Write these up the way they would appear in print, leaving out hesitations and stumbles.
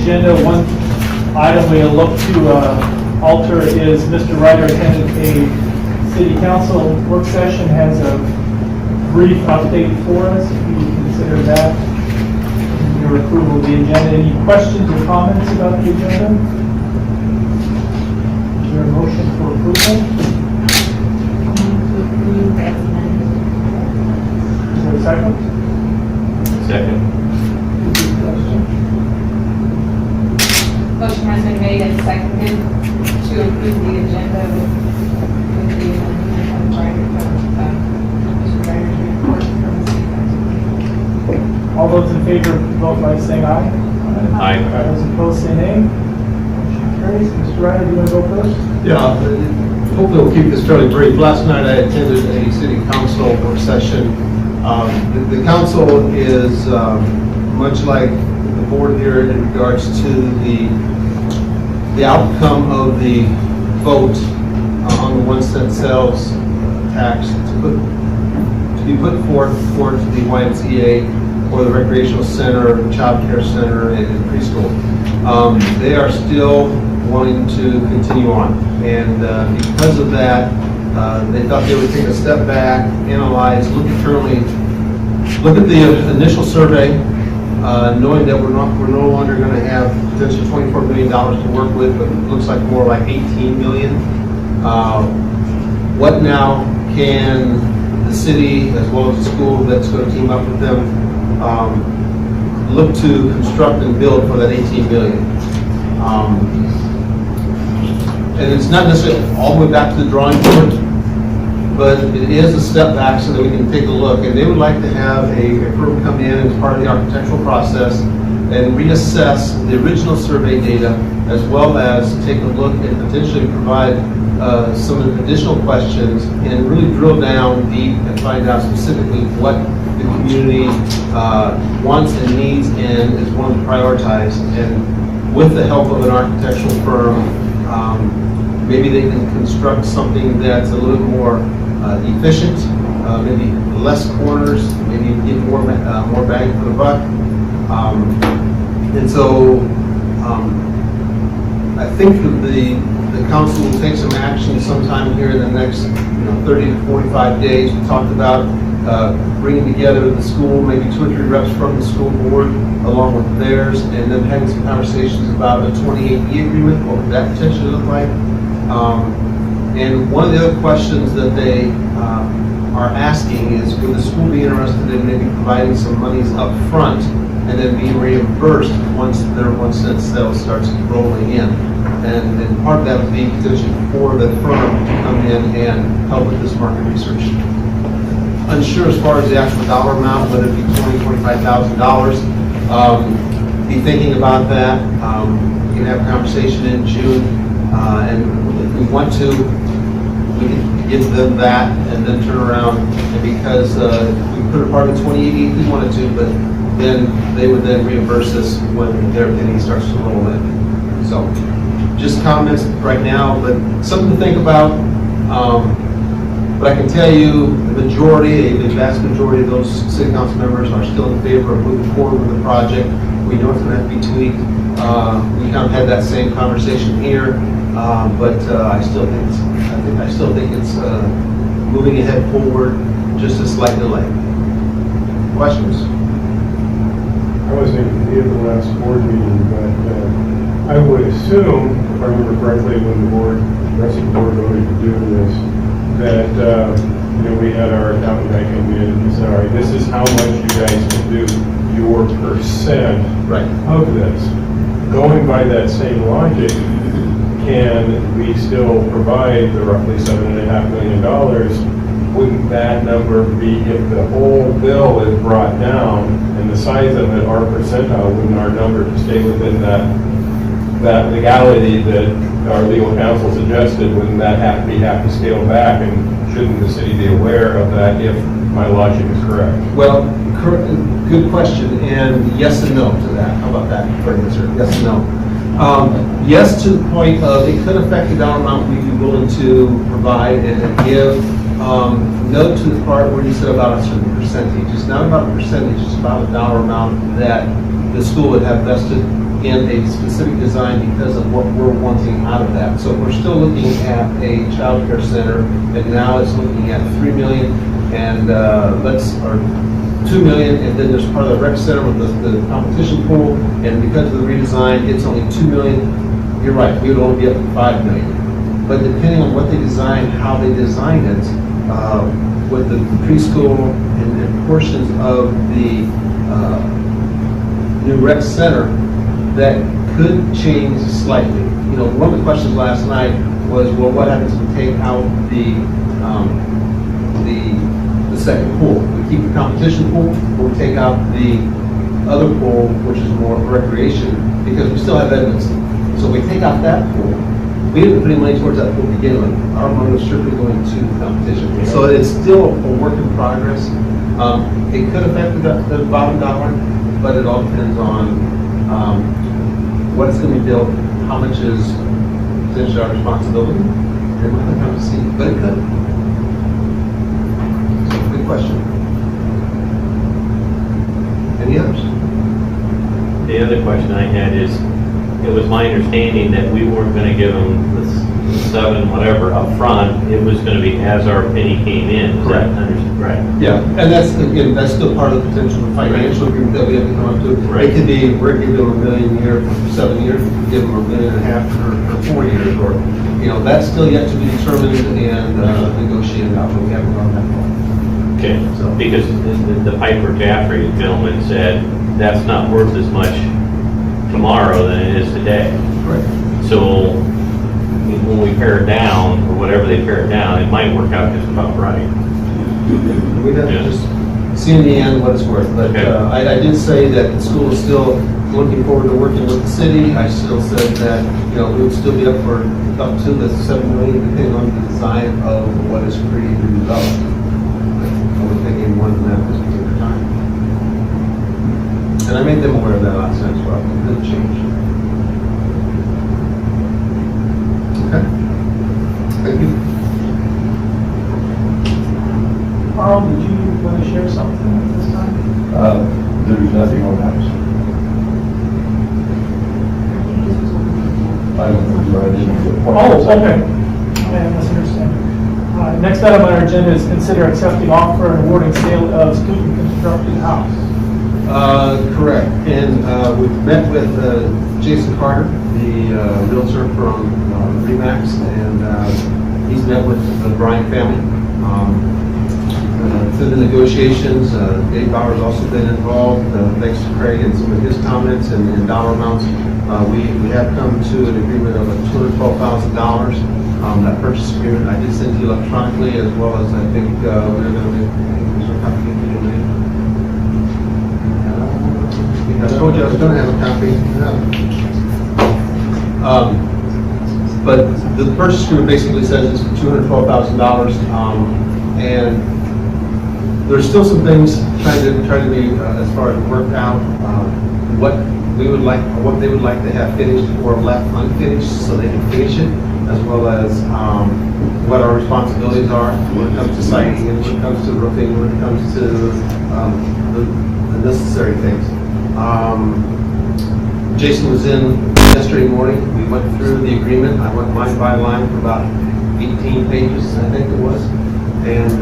agenda. One item we look to alter is Mr. Ryder attended a city council work session, has a brief update for us. If you consider that in your approval of the agenda. Any questions or comments about the agenda? Is there a motion for approval? Is there a second? Second. Motion has been made and seconded to approve the agenda with the amendment of Mr. Ryder's report from the city council. All those in favor vote by saying aye. Aye. Those opposed say nay. Motion carries. Mr. Ryder, do you want to go first? Yeah, hopefully we'll keep this fairly brief. Last night I attended a city council work session. The council is much like the board here in regards to the outcome of the vote on the 1 cent sales tax to be put forth towards the YMCA or the recreational center, child care center, and preschool. They are still wanting to continue on, and because of that, they thought they would take a step back, analyze, look at the initial survey, knowing that we're no longer going to have potentially $24 million to work with, but it looks like more like 18 million. What now can the city, as well as the school that's going to team up with them, look to construct and build for that 18 million? And it's not necessarily all the way back to the drawing board, but it is a step back so that we can take a look. And they would like to have a firm come in as part of the architectural process and reassess the original survey data, as well as take a look and potentially provide some additional questions and really drill down deep and find out specifically what the community wants and needs and is willing to prioritize. And with the help of an architectural firm, maybe they can construct something that's a little more efficient, maybe less corners, maybe get more bang for the buck. And so I think that the council will take some action sometime here in the next 30 to 45 days. We talked about bringing together the school, maybe 2 or 3 reps from the school board along with theirs, and then having some conversations about a 28E agreement. What would that potentially look like? And one of the other questions that they are asking is, would the school be interested in maybe providing some monies up front and then being reimbursed once their 1 cent sales starts rolling in? And part of that would be potentially for the firm to come in and help with this market research. Unsure as far as the actual dollar amount, whether it be $20,000, $25,000. Be thinking about that. We can have a conversation in June, and if we want to, we can give them that and then turn around. And because we put a part of 2080 if we wanted to, but then they would then reimburse us when their penny starts to roll in. So just comments right now, but something to think about. But I can tell you the vast majority of those city council members are still in favor of moving forward with the project. We know it's going to have to be tweaked. We kind of had that same conversation here, but I still think it's moving ahead forward, just a slight delay. Questions? I wasn't here the last board meeting, but I would assume, if I remember correctly, when the rest of the board voted to do this, that we had our accountant guy come in and he said, all right, this is how much you guys can do your percent of this. Going by that same logic, can we still provide the roughly $7.5 million? Wouldn't that number be, if the whole bill is brought down and the size of it, our percentile, wouldn't our number to stay within that legality that our legal counsel suggested? Wouldn't that have to scale back, and shouldn't the city be aware of that if my logic is correct? Well, good question, and yes and no to that. How about that for an answer? Yes and no. Yes to the point of it could affect the dollar amount we'd be willing to provide and give. No to the part where you said about a certain percentage. It's not about a percentage, it's about a dollar amount that the school would have vested in a specific design because of what we're wanting out of that. So we're still looking at a child care center, and now it's looking at 3 million and or 2 million, and then there's part of the rec center with the competition pool, and because of the redesign, it's only 2 million. You're right, we would only be up to 5 million. But depending on what they design, how they design it, with the preschool and portions of the new rec center, that could change slightly. You know, one of the questions last night was, well, what happens if we take out the second pool? We keep the competition pool, or we take out the other pool, which is more recreation, because we still have Edmondson. So if we take out that pool, we didn't put any money towards that pool to begin with. Our money was strictly going to the competition pool. So it's still a work in progress. It could affect the bottom dollar, but it all depends on what's going to be built, how much is potentially our responsibility, and we'll have to see. But it could. So, good question. Any others? The other question I had is, it was my understanding that we weren't going to give them the 7 whatever up front. It was going to be as our penny came in. Is that understood? Right. Yeah, and that's, again, that's still part of the potential financial agreement that we have to come up to. Right. It could be, we're giving them $1 million a year for 7 years, we could give them $1.5 million for 4 years, or, you know, that's still yet to be determined and negotiated out, but we haven't gone that far. Okay. So- Because the Piper Jaffrey gentleman said that's not worth as much tomorrow than it is today. Right. So when we pare it down, or whatever they pare it down, it might work out just about right. We have to Yeah. just see in the end what it's worth, but Okay. I did say that the school is still looking forward to working with the city. I still said that, you know, we would still be up for up to the 7 million, depending on the design of what is created and developed. I would think any more than that at this particular time. And I made them aware of that last night as well. It didn't change. Okay. Thank you. Carl, did you want to share something at this time? There's nothing on that. I don't know, I didn't get what. Oh, okay. I misunderstand. Next item on our agenda is consider accepting offer and awarding sale of student constructed house. Correct. And we've met with Jason Carter, the realtor from Remax, and he's met with the Bryant family. Through the negotiations, Dave Bauer's also been involved, thanks to Craig and some of his comments and dollar amounts. We have come to an agreement of $212,000. That purchase agreement I did send to you electronically, as well as I think we're going to make. I told you I was going to have a copy. But the purchase agreement basically says it's for $212,000, and there's still some things trying to be as far as worked out. What we would like, what they would like to have finished or left unfinished, so they can finish it, as well as what our responsibilities are when it comes to siding, and when it comes to roofing, when it comes to the necessary things. Jason was in yesterday morning. We went through the agreement. I went line by line for about 18 pages, I think it was. And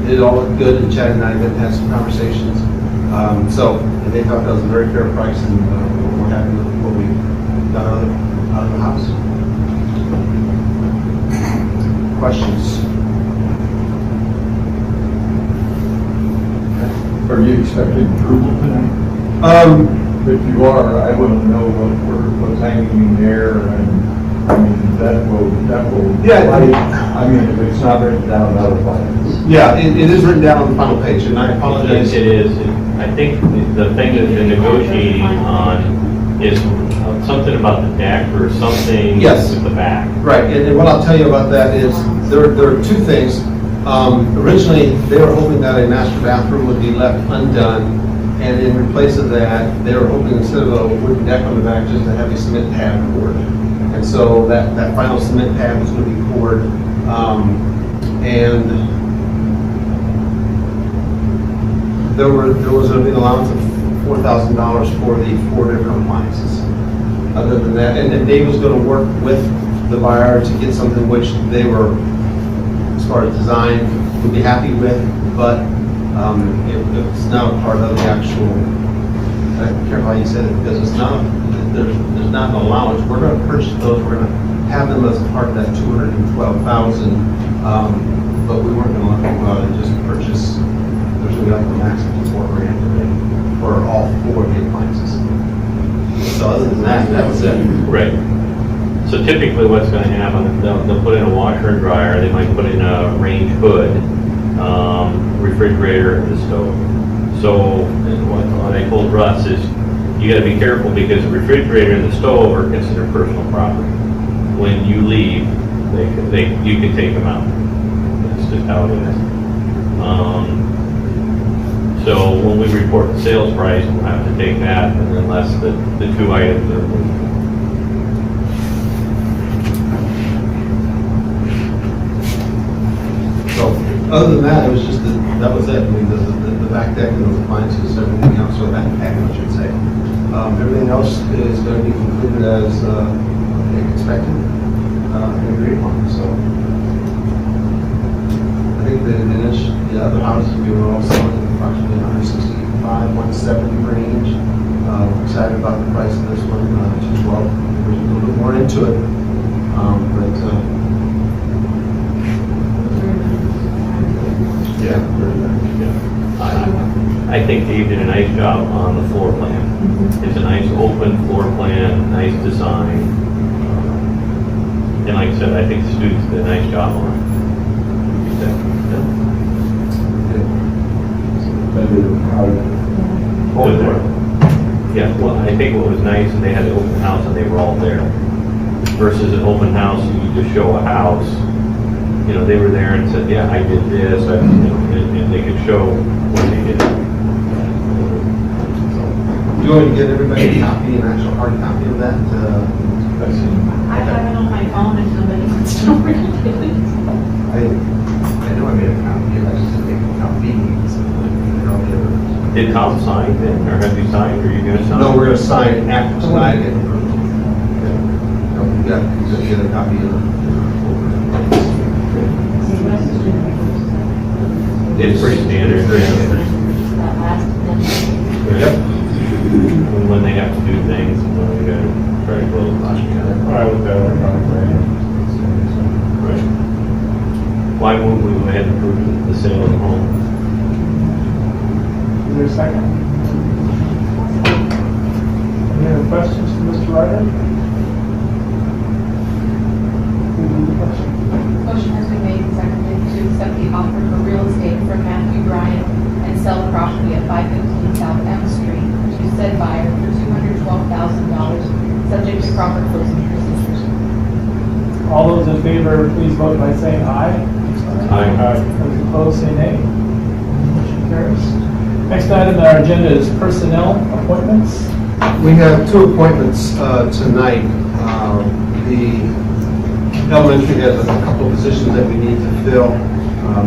it all looked good, and Chad and I have had some conversations. And they thought that was a very fair price, and we're happy with what we got out of the house. Questions? Are you expecting approval tonight? If you are, I want to know what's hanging in there, and I mean, that will. Yeah. I mean, if it's not written down, that'll fine. Yeah, it is written down on the final page, and I apologize. It is. I think the thing that they're negotiating on is something about the deck or something Yes. with the back. Right, and what I'll tell you about that is, there are two things. Originally, they were hoping that a master bathroom would be left undone, and in place of that, they were hoping instead of a wooden deck on the back, just to have a cement pad poured. And so that final cement pad was going to be poured, and there was an allowance of $4,000 for the 4 different appliances. Other than that, and then Dave was gonna work with the buyer to get something which they were, as far as design, would be happy with, but it's not a part of the actual, I don't care how you said it, because it's not, there's not an allowance. We're gonna purchase those, we're gonna have them as part of that 212,000, but we weren't gonna let them go out and just purchase, there's gonna be like a maximum of $4,000 today for all 4 of the appliances. So other than that, that was it. Right. So typically what's gonna happen, they'll put in a washer and dryer, they might put in a range hood, refrigerator, and the stove. So and what I told Russ is, you gotta be careful because the refrigerator and the stove are considered personal property. When you leave, you can take them out. That's just how it is. So when we report the sales price, we'll have to take that and then less the 2 items are moved. So other than that, it was just, that was it. I mean, the back deck and those appliances, everything else, or back deck, I should say. Everything else is going to be concluded as expected and agreed upon, so. I think the other houses we were all selling approximately 165, 170 range. Excited about the price of this one, 212. There's a little bit more into it, but yeah. I think Dave did a nice job on the floor plan. It's a nice open floor plan, nice design. And like I said, I think the students did a nice job on it. Yeah, well, I think what was nice is they had an open house and they were all there. Versus an open house, you just show a house. You know, they were there and said, yeah, I did this, and they could show what they did. Do you want to get everybody a copy, an actual hard copy of that? I have it on my phone if somebody wants to read it. I know I made a copy, I just didn't make a copy. So, Did Tom sign then, or have you signed, or are you gonna sign? no, we're going to sign after tonight. We got to get a copy of it. It's pretty standard. Yep. When they have to do things, and when we gotta try to close the together. I looked at it, Right. Why won't we go ahead and approve the sale of the home? Is there a second? Any other questions for Mr. Ryder? Motion has been made and seconded to accept the offer for real estate from Matthew Bryan and sell the property at 515 South M Street to said buyer for $212,000, subject to proper closing procedures. All those in favor, please vote by saying aye. Aye. Those opposed, say nay. Motion carries. Next item on our agenda is personnel appointments. We have 2 appointments tonight. The elementary has a couple of positions that we need to fill.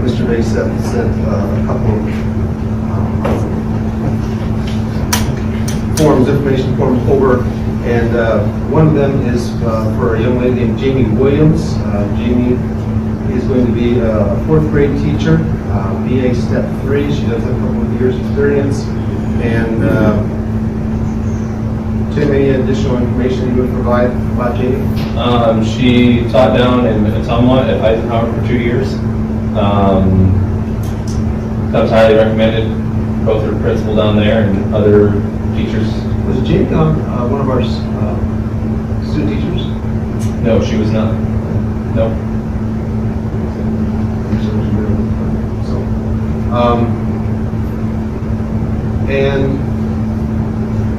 Mr. Mason sent a couple of information forms over, and one of them is for a young lady named Jamie Williams. Jamie is going to be a 4th grade teacher, BA Step 3. She does have a couple of years experience, and Tim, any additional information you would provide about Jamie? She taught down in Ottumwa at Eisenhower for 2 years. Comes highly recommended, both her principal down there and other teachers. Was Jamie on one of our student teachers? No, she was not. No. So, and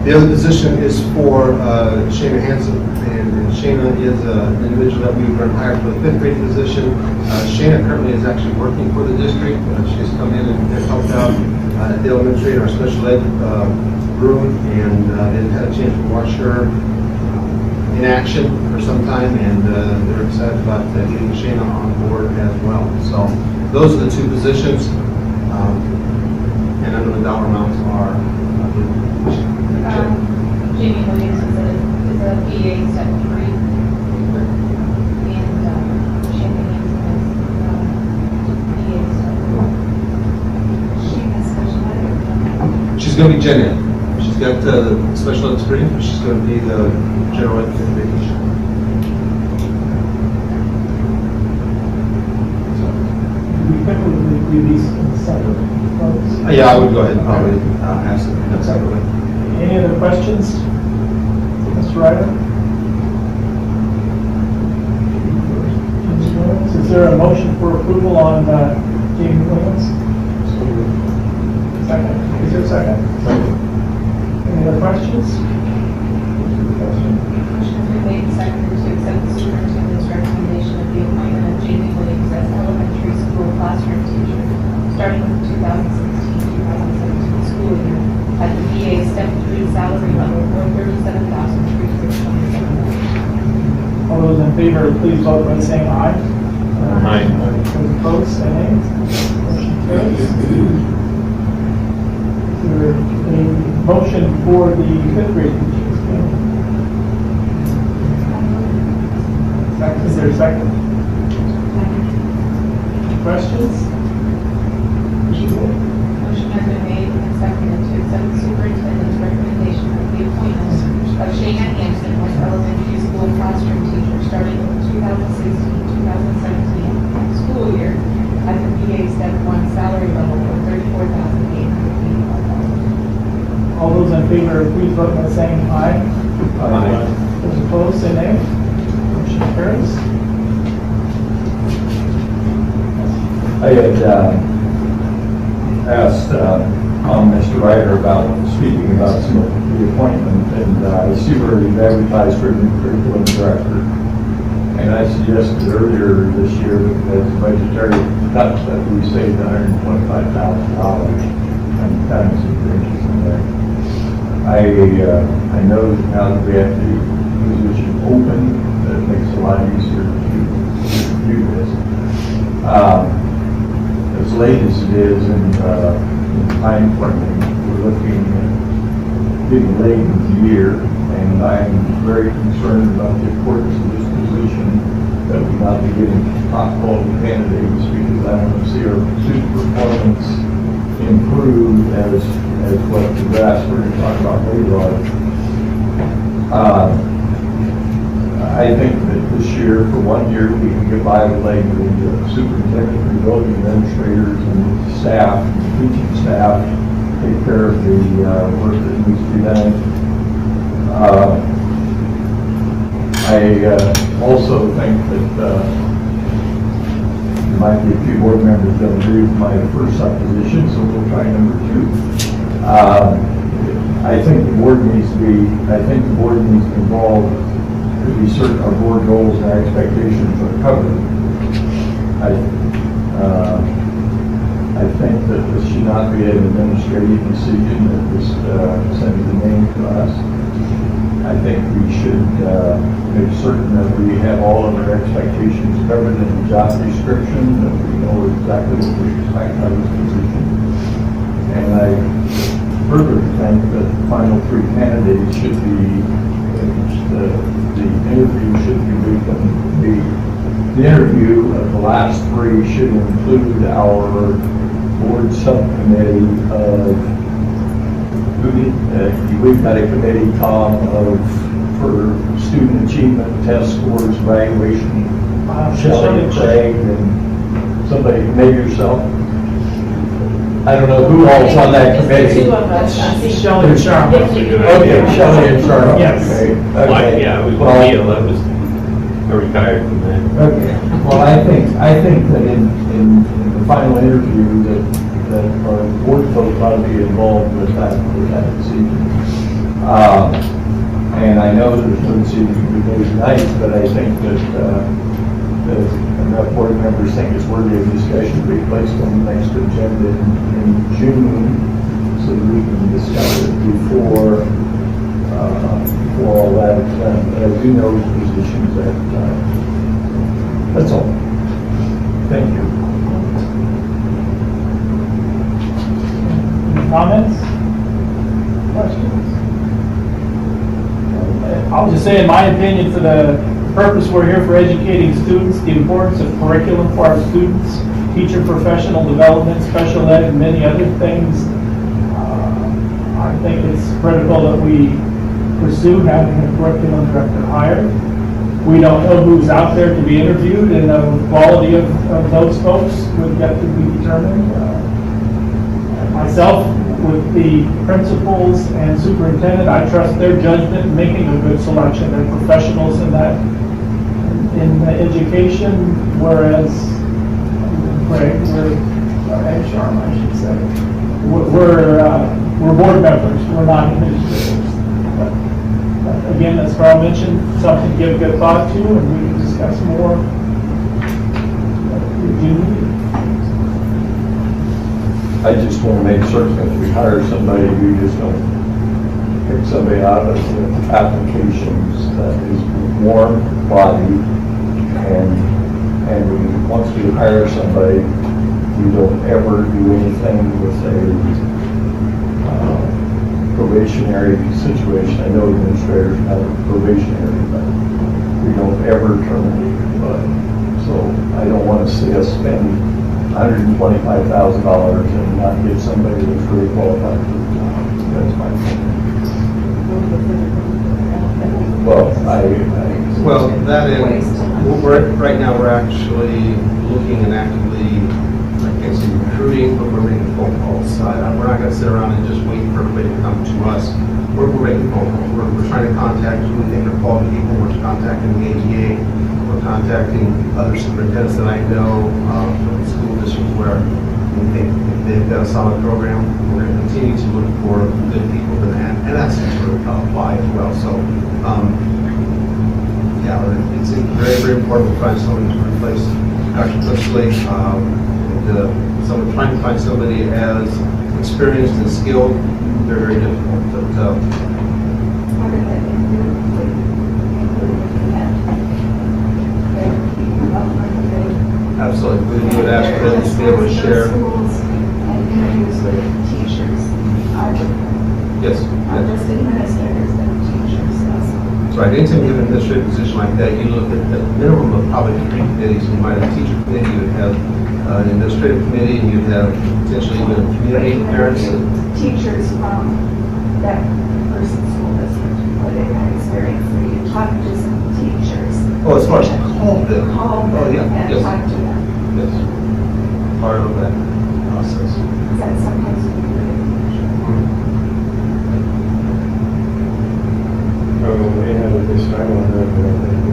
the other position is for Shayna Hansen, and Shayna is an individual that we were going to hire for the 5th grade position. Shayna currently is actually working for the district. She's come in and helped out at the elementary in our special ed room, and had a chance to watch her in action for some time, and they're excited about getting Shayna on board as well. So those are the 2 positions, and I know the dollar amounts are. Jamie Williams is a BA PA step 3. And Shannon Hanson is PA step 4. She has special ed. She's going to be Gen Ed. She's got the special ed experience, but she's going to be the general ed education. We typically do these in separate votes. Yeah, I would go ahead and probably ask them in separately. Any other questions? Mr. Ryder? James Williams, is there a motion for approval on James Williams? Second, is there a second? Any other questions? Motion has been made and seconded to accept the superintendent's recommendation of the appointment of Jamie Williams as elementary school classroom teacher, starting with the 2016-2017 school year at the PA step 3 salary level for $37,327. All those in favor, please vote by saying aye. Aye. Those opposed, say nay. Motion carries. Is there a motion for the fifth grade teachers? Second, is there a second? Questions? Motion has been made and seconded to accept the superintendent's recommendation of the appointment of Shayna Hanson as elementary school classroom teacher, starting with the 2016-2017 school year at the PA step 1 salary level of $34,885. All those in favor, please vote by saying aye. Aye. Those opposed, say nay. Motion carries. I had asked Mr. Ryder about speaking about some of the appointment, and I see where you've advertised for a new curriculum director. And I suggested earlier this year that as a budgetary cut that we saved $125,000. I'm kind of super interested in that. I know that now that we have the position open, that it makes it a lot easier to do this. As late as it is in time frame, we're looking at getting late in the year, and I'm very concerned about the importance of this position, that we not be getting top quality candidates, because I want to see our student performance improve as what the graphs we're going to talk about later on. I think that this year, for 1 year, we can get by with letting the superintendent and building administrators and staff, teaching staff, take care of the work that needs to be done. I also think that there might be a few board members that agree with my first supposition, so we'll try number 2. I think the board needs to be involved to be certain our board goals and our expectations are covered. I think that this should not be an administrative decision that just sends the name to us. I think we should make certain that we have all of our expectations covered in the job description, that we know exactly what we expect out of this position. And I further think that the final 3 candidates should be, the interview should be weekly. The interview of the last 3 should include our board subcommittee of, we've got a committee, Tom, for student achievement, test scores, evaluation. Shelley, Craig, and somebody, maybe yourself. I don't know who all's on that committee. Shelley and Charlotte. That's a good Okay, idea. Shelley and Charlotte. Yes. Okay. Well, yeah, it was Well, Neil, that was, I retired from that. Okay, well, I think that in the final interview that our board folks ought to be involved with that decision. And I know there's no decision to be made tonight, but I think that enough board members think it's worthy of discussion to be placed on the next agenda in June, so that we can discuss it before all that is done. But I do know the positions at the time. That's all. Thank you. Comments? Questions? I'll just say, in my opinion, for the purpose we're here for educating students, the importance of curriculum for our students, teacher professional development, special ed, and many other things, I think it's critical that we pursue having a curriculum director hired. We don't know who's out there to be interviewed, and the quality of those folks would yet to be determined. Myself, with the principals and superintendent, I trust their judgment in making a good selection. They're professionals in that, in education, whereas Craig, and Sharma, I should say, we're board members, we're not administrators. But again, as Carl mentioned, something to give good thought to, and we can discuss more. I just want to make certain that we hire somebody, we just don't pick somebody out of the applications that is warm body, and once we hire somebody, we don't ever do anything with a probationary situation. I know administrators have probationary, but we don't ever terminate anybody. So I don't want to see us spend $125,000 and not get somebody that's really qualified for the job. That's my point. Well, Well, that is, right now, we're actually looking and actively, I can't say recruiting, but we're making phone calls. We're not gonna sit around and just wait for everybody to come to us. We're making phone calls. We're trying to contact who we think are quality people. We're contacting the AGA. We're contacting other superintendents that I know from school districts where we think if they've got a solid program, we're gonna continue to look for good people to that, and that's to apply as well. So, yeah, it's very, very important to find someone to replace Dr. Clipsley. Someone trying to find somebody as experienced and skilled, very, very difficult. But absolutely, we would ask for them to be able to share. Schools and interviews with teachers. Yes. Not just administrators, but teachers also. So right, anytime you have an administrative position like that, you look at the minimum of probably 3 committees. You might have a teacher committee, you would have an administrative committee, and you'd have potentially even community parents. Teachers from that person's school district, where they've had experience, where you talk to some teachers. Oh, as far as call them. Call them Oh, yeah, and yes. talk to them. Yes. Part of that process. That sometimes we do. They have at this time on that, but I think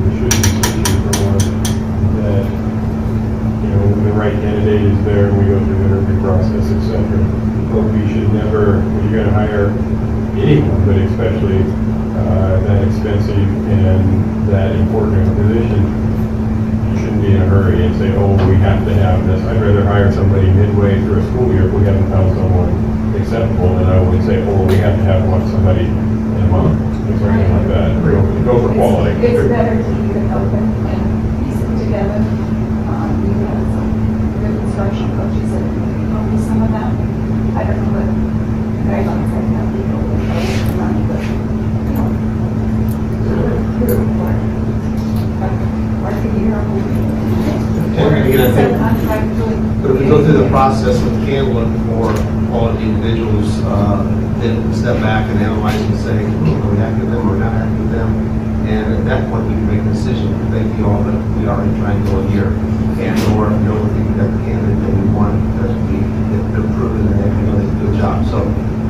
we should be searching for one that, you know, when the right candidate is there, we go through the interview process, et cetera. But we should never, when you're gonna hire anyone, but especially that expensive and that important a position, you shouldn't be in a hurry and say, oh, we have to have this. I'd rather hire somebody midway through a school year if we haven't found someone acceptable, than I would say, oh, we have to have somebody in a month, or something like that. Go for quality. It's better to keep it open and piece it together. We have some good instruction coaches that can help with some of that. I don't know what guidelines I have people with the money, but, you know, like a year or But if we go through the process, we can look for quality individuals, then step back and analyze and say, are we happy with them or not happy with them? And at that point, we can make a decision. They feel that we already tried to go a year. And or, you know, we think we got the candidate that we want because they're proven and they do a good job. So,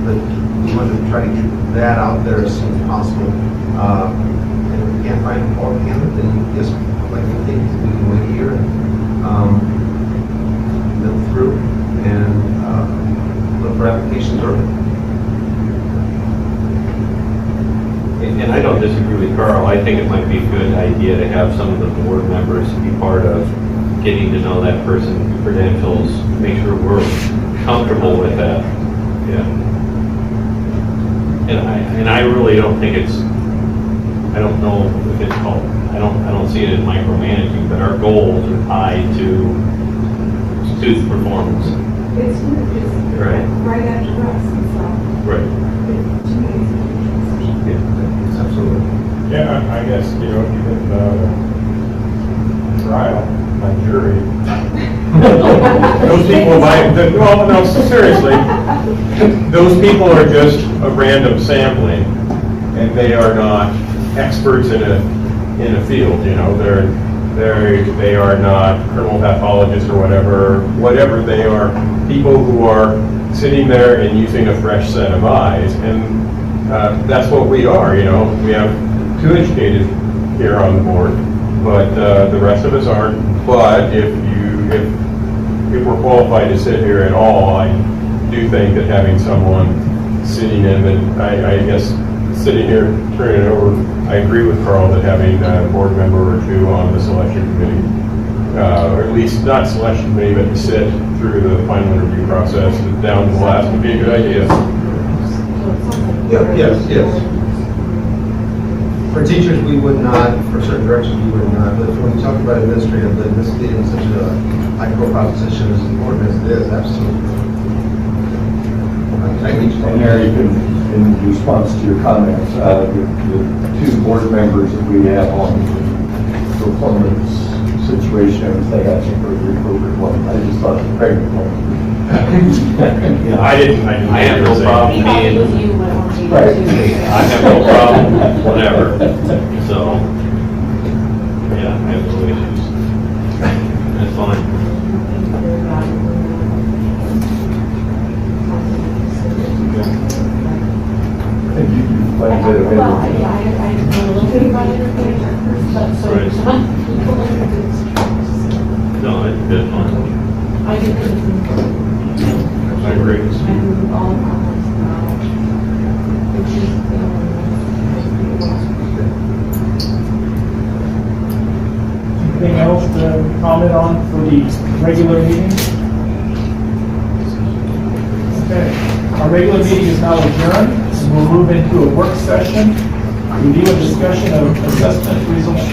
but we want to try to get that out there as soon as possible. And if we can't find a quality candidate, then just like we think, we can wait a year and look through and look for applications early. And I don't disagree with Carl. I think it might be a good idea to have some of the board members be part of getting to know that person's credentials, make sure we're comfortable with that. Yeah. And I really don't think it's, I don't know if it's called, I don't see it as micromanaging, but our goals are tied to student performance. It's Right. right after us, and so. Right. To me, it's a Yeah. Yeah, I guess, you know, if you think about a trial, a jury, those people might, well, no, seriously, those people are just a random sampling, and they are not experts in a field, you know, they are not criminal pathologists or whatever they are, people who are sitting there and using a fresh set of eyes, and that's what we are, you know. We have 2 educated here on the board, but the rest of us aren't. But if we're qualified to sit here at all, I do think that having someone sitting in, and I guess sitting here, turning it over, I agree with Carl that having a board member or 2 on the selection committee, or at least not selection committee, but to sit through the final interview process down to the last would be a good idea. Yes. For teachers, we would not, for certain directions, we would not, but when you talk about administrative, then this being such a high-profile position as important as it is, absolutely. I think And Mary, in response to your comments, the 2 board members that we have on the performance situation, everything, I think are the appropriate one. I just thought the pregnant one. I didn't. I have no problem being, Right. I have no problem, whatever, so, yeah, I have no issues. That's fine. I think you quite a bit of Well, everything. I know a little bit about interpretation first, but so. Right. No, that's fine. I think it's important. I agree. And all comments about, which is, Anything else to comment on for the regular meeting? Okay, our regular meeting is now adjourned, and we'll move into a work session, review and discussion of assessment results.